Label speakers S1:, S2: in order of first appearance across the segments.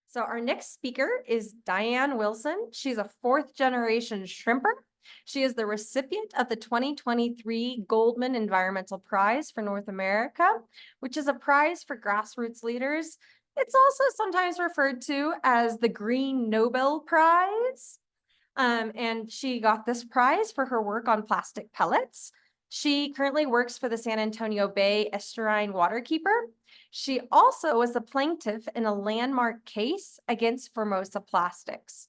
S1: So our next speaker is Diane Wilson. She's a fourth generation shrimper. She is the recipient of the 2023 Goldman Environmental Prize for North America, which is a prize for grassroots leaders. It's also sometimes referred to as the Green Nobel Prize. And she got this prize for her work on plastic pellets. She currently works for the San Antonio Bay Estuarine Waterkeeper. She also was a plaintiff in a landmark case against Formosa Plastics.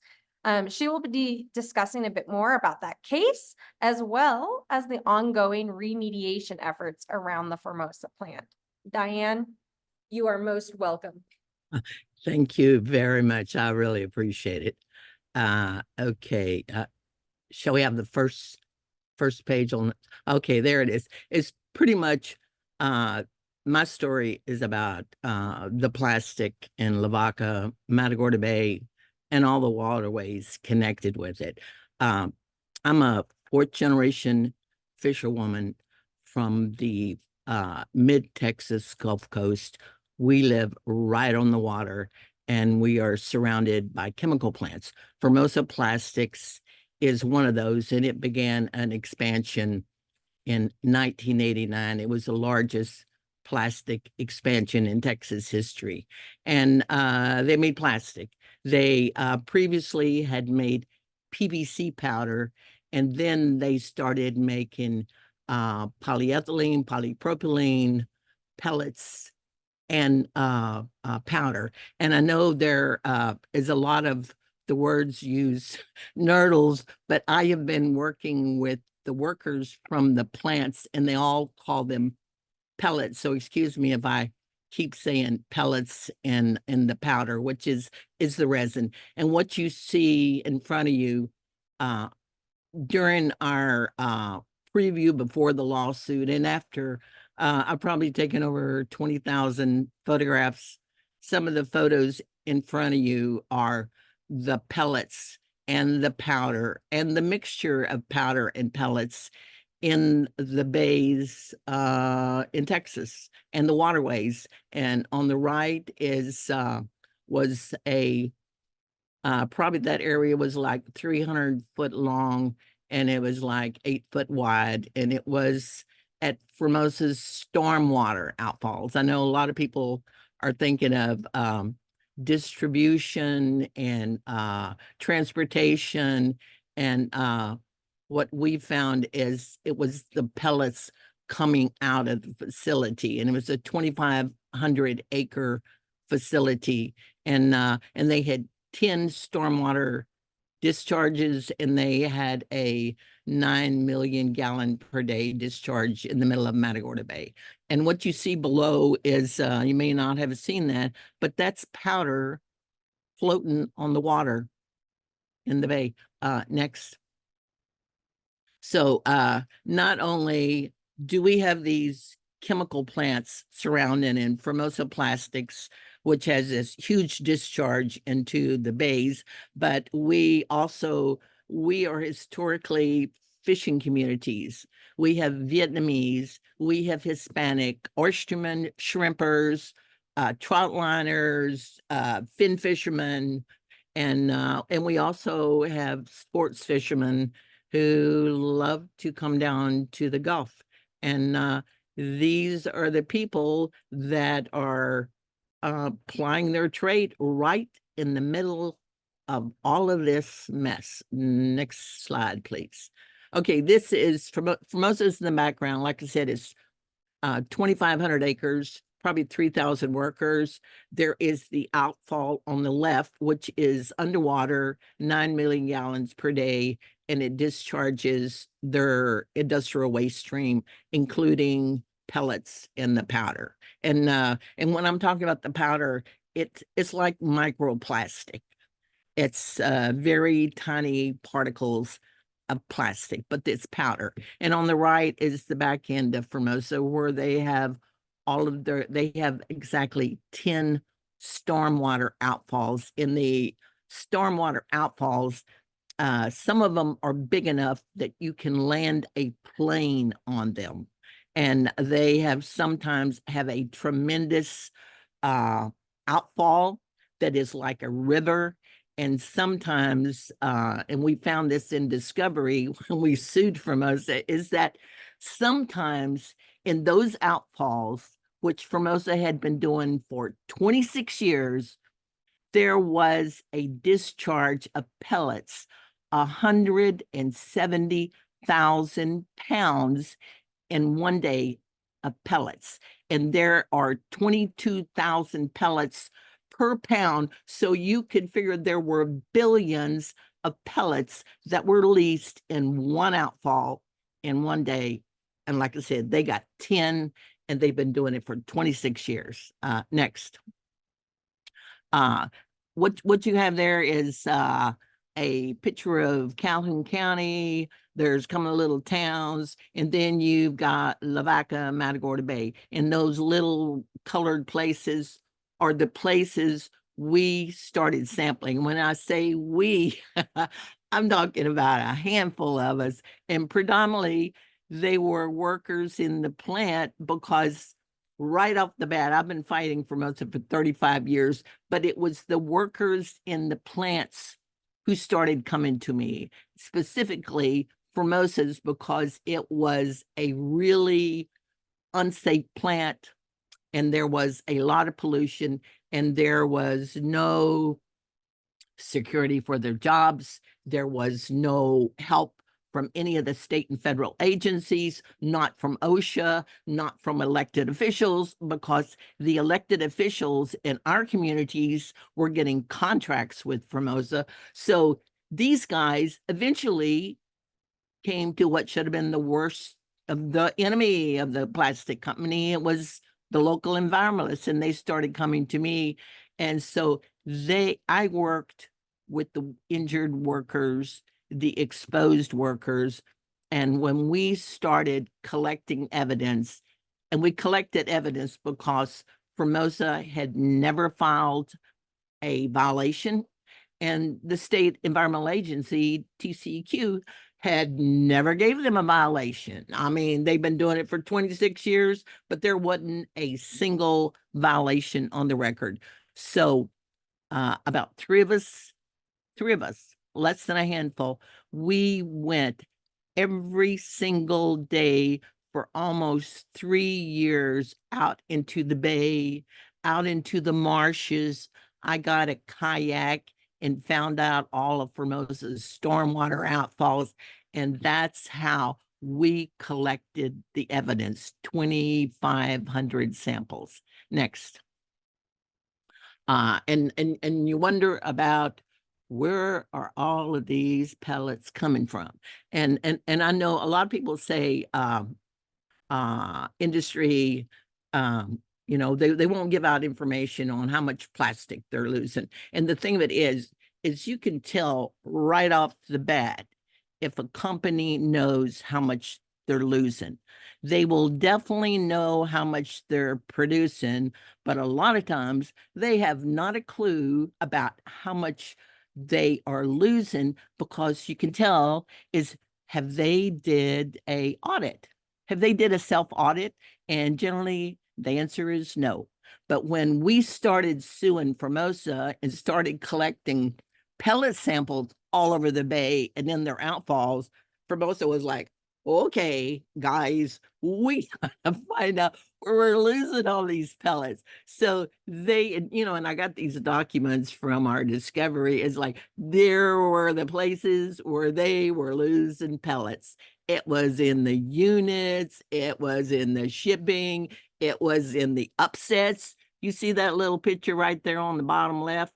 S1: She will be discussing a bit more about that case, as well as the ongoing remediation efforts around the Formosa plant. Diane, you are most welcome.
S2: Thank you very much. I really appreciate it. Okay. Shall we have the first page on? Okay, there it is. It's pretty much my story is about the plastic in Lavaca, Matagorda Bay, and all the waterways connected with it. I'm a fourth generation fisherwoman from the mid-Texas Gulf Coast. We live right on the water, and we are surrounded by chemical plants. Formosa Plastics is one of those, and it began an expansion in 1989. It was the largest plastic expansion in Texas history. And they made plastic. They previously had made PVC powder, and then they started making polyethylene, polypropylene, pellets, and powder. And I know there is a lot of the words use nurdles, but I have been working with the workers from the plants, and they all call them pellets. So excuse me if I keep saying pellets and the powder, which is the resin. And what you see in front of you during our preview before the lawsuit and after, I've probably taken over 20,000 photographs. Some of the photos in front of you are the pellets and the powder and the mixture of powder and pellets in the bays in Texas and the waterways. And on the right is was a probably that area was like 300 foot long, and it was like 8 foot wide, and it was at Formosa's stormwater outfalls. I know a lot of people are thinking of distribution and transportation, and what we found is it was the pellets coming out of the facility, and it was a 2,500 acre facility, and they had 10 stormwater discharges, and they had a 9 million gallon per day discharge in the middle of Matagorda Bay. And what you see below is, you may not have seen that, but that's powder floating on the water in the bay. Next. So not only do we have these chemical plants surrounding in Formosa Plastics, which has this huge discharge into the bays, but we are historically fishing communities. We have Vietnamese, we have Hispanic, oystermen, shrimpers, trout liners, fin fishermen, and we also have sports fishermen who love to come down to the Gulf. And these are the people that are plying their trade right in the middle of all of this mess. Next slide, please. Okay, this is Formosa's in the background. Like I said, it's 2,500 acres, probably 3,000 workers. There is the outfall on the left, which is underwater, 9 million gallons per day, and it discharges their industrial waste stream, including pellets and the powder. And when I'm talking about the powder, it's like microplastic. It's very tiny particles of plastic, but it's powder. And on the right is the back end of Formosa, where they have they have exactly 10 stormwater outfalls. In the stormwater outfalls, some of them are big enough that you can land a plane on them. And they have sometimes have a tremendous outfall that is like a river. And sometimes, and we found this in discovery when we sued Formosa, is that sometimes in those outfalls, which Formosa had been doing for 26 years, there was a discharge of pellets, 170,000 pounds in one day of pellets. And there are 22,000 pellets per pound. So you can figure there were billions of pellets that were released in one outfall in one day. And like I said, they got 10 and they've been doing it for 26 years. Next. What you have there is a picture of Calhoun County. There's a couple of little towns, and then you've got Lavaca, Matagorda Bay. And those little colored places are the places we started sampling. When I say we, I'm talking about a handful of us, and predominantly they were workers in the plant because right off the bat, I've been fighting Formosa for 35 years, but it was the workers in the plants who started coming to me, specifically Formosa's, because it was a really unsafe plant and there was a lot of pollution and there was no security for their jobs. There was no help from any of the state and federal agencies, not from OSHA, not from elected officials, because the elected officials in our communities were getting contracts with Formosa. So these guys eventually came to what should have been the worst of the enemy of the plastic company. It was the local environmentalists, and they started coming to me. And so I worked with the injured workers, the exposed workers. And when we started collecting evidence, and we collected evidence because Formosa had never filed a violation, and the state environmental agency, TCEQ, had never gave them a violation. I mean, they've been doing it for 26 years, but there wasn't a single violation on the record. So about three of us, less than a handful, we went every single day for almost 3 years out into the bay, out into the marshes. I got a kayak and found out all of Formosa's stormwater outfalls. And that's how we collected the evidence, 2,500 samples. Next. And you wonder about where are all of these pellets coming from? And I know a lot of people say industry, they won't give out information on how much plastic they're losing. And the thing of it is you can tell right off the bat if a company knows how much they're losing. They will definitely know how much they're producing, but a lot of times they have not a clue about how much they are losing, because you can tell is, have they did a audit? Have they did a self-audit? And generally the answer is no. But when we started suing Formosa and started collecting pellet samples all over the bay and then their outfalls, Formosa was like, okay, guys, we gotta find out where we're losing all these pellets. So they, and I got these documents from our discovery. It's like, there were the places where they were losing pellets. It was in the units, it was in the shipping, it was in the upsets. You see that little picture right there on the bottom left?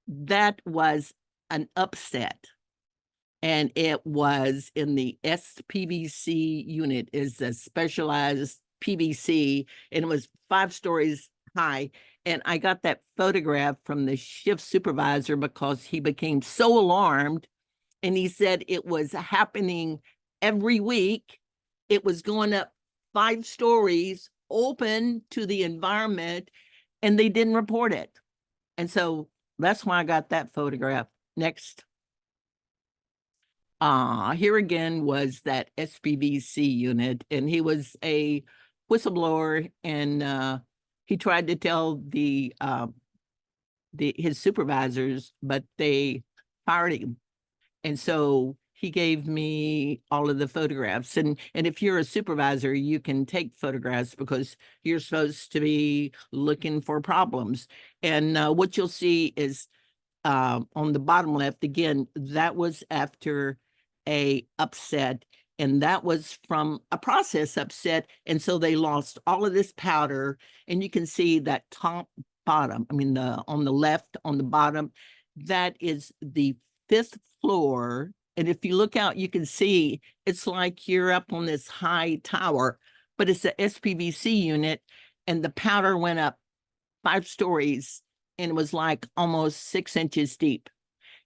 S2: That was an upset. And it was in the SPVC unit, is a specialized PVC, and it was 5 stories high. And I got that photograph from the shift supervisor because he became so alarmed, and he said it was happening every week. It was going up 5 stories open to the environment, and they didn't report it. And so that's why I got that photograph. Next. Here again was that SPVC unit, and he was a whistleblower, and he tried to tell the his supervisors, but they fired him. And so he gave me all of the photographs. And if you're a supervisor, you can take photographs because you're supposed to be looking for problems. And what you'll see is on the bottom left, again, that was after a upset, and that was from a process upset. And so they lost all of this powder, and you can see that top bottom, I mean, on the left, on the bottom, that is the 5th floor. And if you look out, you can see it's like you're up on this high tower, but it's a SPVC unit, and the powder went up 5 stories and it was like almost 6 inches deep.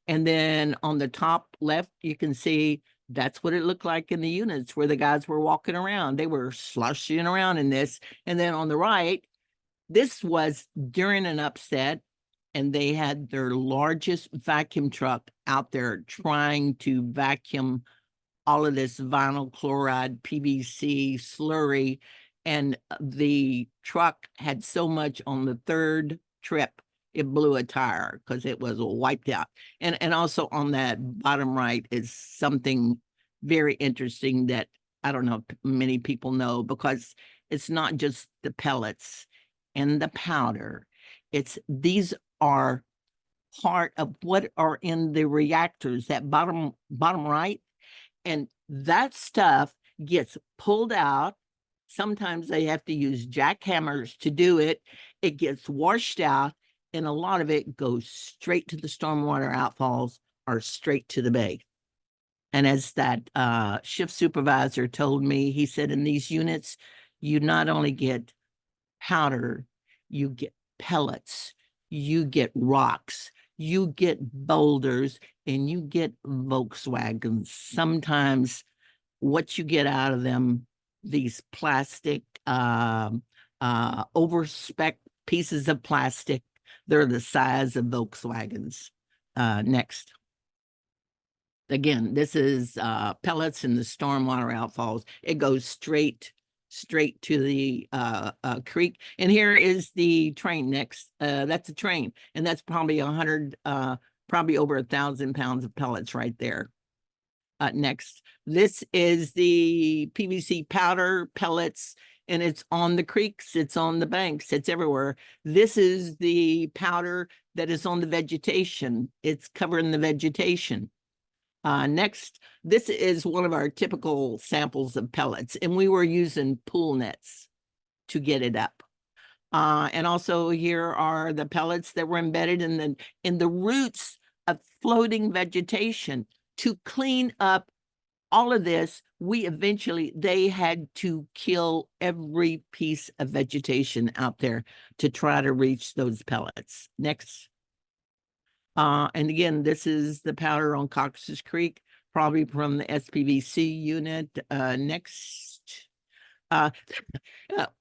S2: And then on the top left, you can see that's what it looked like in the units where the guys were walking around. They were slushing around in this. And then on the right, this was during an upset, and they had their largest vacuum truck out there trying to vacuum all of this vinyl chloride, PVC slurry. And the truck had so much on the 3rd trip, it blew a tire because it was wiped out. And also on that bottom right is something very interesting that I don't know if many people know, because it's not just the pellets and the powder. These are part of what are in the reactors, that bottom right. And that stuff gets pulled out. Sometimes they have to use jackhammers to do it. It gets washed out, and a lot of it goes straight to the stormwater outfalls or straight to the bay. And as that shift supervisor told me, he said in these units, you not only get powder, you get pellets, you get rocks, you get boulders, and you get Volkswagens. Sometimes what you get out of them, these plastic, over-spec pieces of plastic, they're the size of Volkswagens. Next. Again, this is pellets in the stormwater outfalls. It goes straight to the creek. And here is the train next. That's a train, and that's probably 100, probably over 1,000 pounds of pellets right there. Next, this is the PVC powder pellets, and it's on the creeks, it's on the banks, it's everywhere. This is the powder that is on the vegetation. It's covering the vegetation. Next, this is one of our typical samples of pellets, and we were using pool nets to get it up. And also here are the pellets that were embedded in the roots of floating vegetation. To clean up all of this, they had to kill every piece of vegetation out there to try to reach those pellets. Next. And again, this is the powder on Caucasus Creek, probably from the SPVC unit. Next.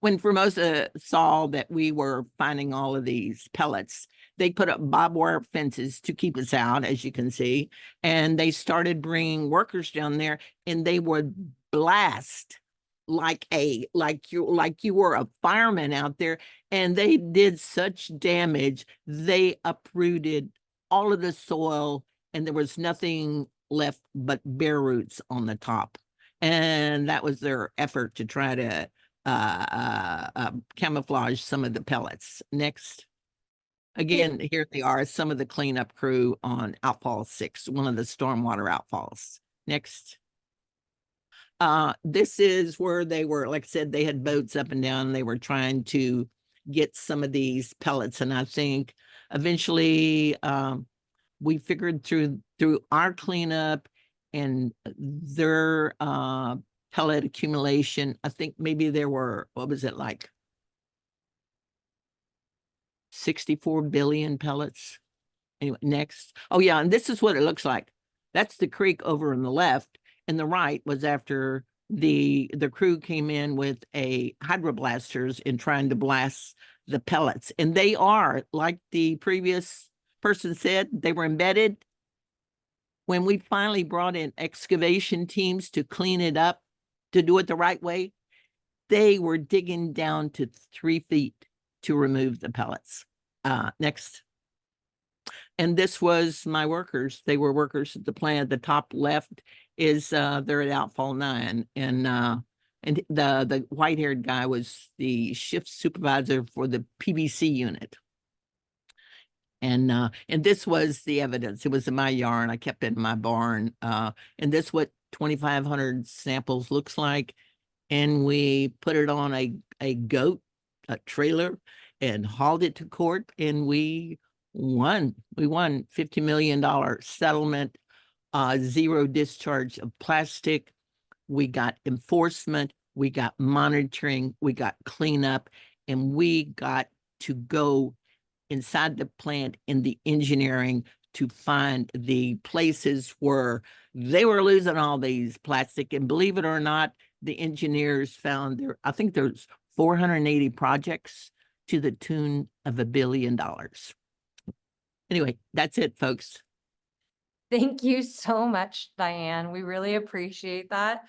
S2: When Formosa saw that we were finding all of these pellets, they put up barbed wire fences to keep us out, as you can see, and they started bringing workers down there, and they would blast like you were a fireman out there, and they did such damage. They uprooted all of the soil, and there was nothing left but bare roots on the top. And that was their effort to try to camouflage some of the pellets. Next. Again, here they are, some of the cleanup crew on outfall 6, one of the stormwater outfalls. Next. This is where they were, like I said, they had boats up and down. And they were trying to get some of these pellets. And I think eventually we figured through our cleanup and their pellet accumulation, I think maybe there were, what was it, like 64 billion pellets. Anyway, next. Oh yeah, and this is what it looks like. That's the creek over on the left, and the right was after the crew came in with a hydroblasters and trying to blast the pellets. And they are, like the previous person said, they were embedded. When we finally brought in excavation teams to clean it up, to do it the right way, they were digging down to 3 feet to remove the pellets. Next. And this was my workers. They were workers at the plant. The top left is they're at Outfall 9. And the white-haired guy was the shift supervisor for the PBC unit. And this was the evidence. It was in my yarn. I kept it in my barn. And this what 2,500 samples looks like. And we put it on a goat, a trailer, and hauled it to court, and we won. We won $50 million settlement, zero discharge of plastic. We got enforcement, we got monitoring, we got cleanup, and we got to go inside the plant in the engineering to find the places where they were losing all these plastic. And believe it or not, the engineers found I think there's 480 projects to the tune of $1 billion. Anyway, that's it, folks.
S1: Thank you so much, Diane. We really appreciate that.